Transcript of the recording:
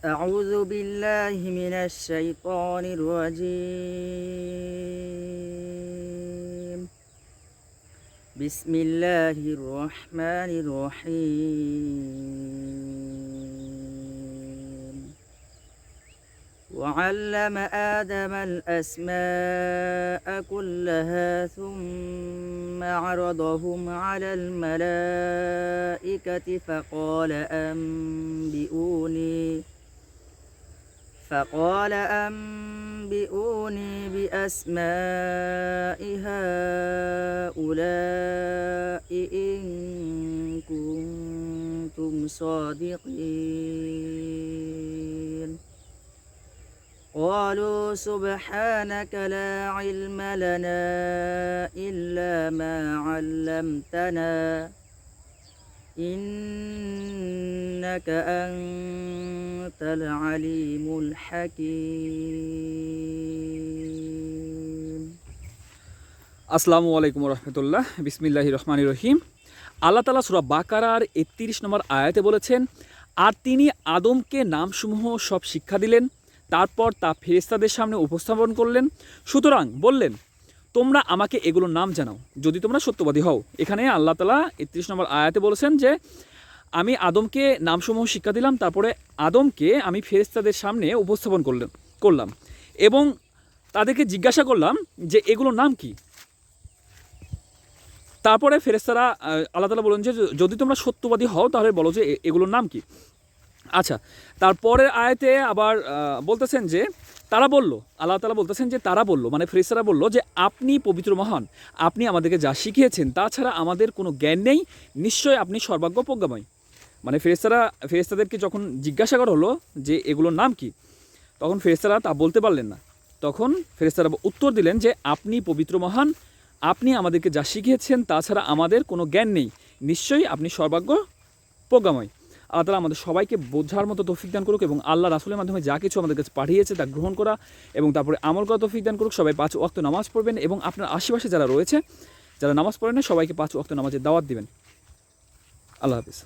أعوذ بالله من الشيطان الرجيم. بسم الله الرحمن الرحيم. وعلم آدم الأسماء كلها ثم عرضهم على الملائكة فقال أنبئوني بأسماء هؤلاء إن كنتم صادقين. قالوا سبحانك لا علم لنا إلا ما علمتنا إنك أنت العليم الحكيم. আসসালামু আলাইকুম রহমতুল্লাহ। বিসমিল্লাহির রহমানির রহিম। আল্লাহ তাআলা সূরা বাকারার 31 নম্বর আয়াতে বলেছেন, আর তিনি আদমকে নামসমূহ সব শিক্ষা দিলেন, তারপর তা ফেরেশতাদের সামনে উপস্থাপন করলেন। সুতরাং বললেন, তোমরা আমাকে এগুলোর নাম জানাও যদি তোমরা সত্যবাদী হও। এখানে আল্লাহ তাআলা 31 নম্বর আয়াতে বলেছেন যে আমি আদমকে নামসমূহ শিক্ষা দিলাম, তারপরে আদমকে আমি ফেরেশতাদের সামনে উপস্থাপন করলাম এবং তাদেরকে জিজ্ঞাসা করলাম যে এগুলোর নাম কি। তারপরে ফেরেশতারা আল্লাহ তাআলা বলেন যে যদি তোমরা সত্যবাদী হও তাহলে বলো যে এগুলোর নাম কি। আচ্ছা, তারপরের আয়াতে আবার বলতেছেন যে তারা বলল, আল্লাহ তাআলা বলতেছেন যে তারা বলল, মানে ফেরেশতারা বলল যে আপনি পবিত্র মহান, আপনি আমাদেরকে যা শিখিয়েছেন তাছাড়া আমাদের কোনো জ্ঞান নেই, নিশ্চয়ই আপনি সর্বাজ্ঞ প্রজ্ঞাময়। মানে ফেরেশতাদেরকে যখন জিজ্ঞাসা করা হলো যে এগুলোর নাম কি, তখন ফেরেশতারা তা বলতে পারলেন না। তখন ফেরেশতারা উত্তর দিলেন যে আপনি পবিত্র মহান, আপনি আমাদেরকে যা শিখিয়েছেন তাছাড়া আমাদের কোনো জ্ঞান নেই, নিশ্চয়ই আপনি সর্বাজ্ঞ প্রজ্ঞাময়। আল্লাহ তাআলা আমাদের সবাইকে বোঝার মতো তৌফিক দান করুক এবং আল্লাহ রাসূলের মাধ্যমে যা কিছু আমাদের কাছে পাঠিয়েছে তা গ্রহণ করা এবং তারপরে আমল করা তৌফিক দান করুক। সবাই 5 ওয়াক্ত নামাজ পড়বেন এবং আপনার আশেপাশে যারা রয়েছে যারা নামাজ পড়েন না সবাইকে 5 ওয়াক্ত নামাজের দাওয়াত দিবেন। আল্লাহ হাফেজ।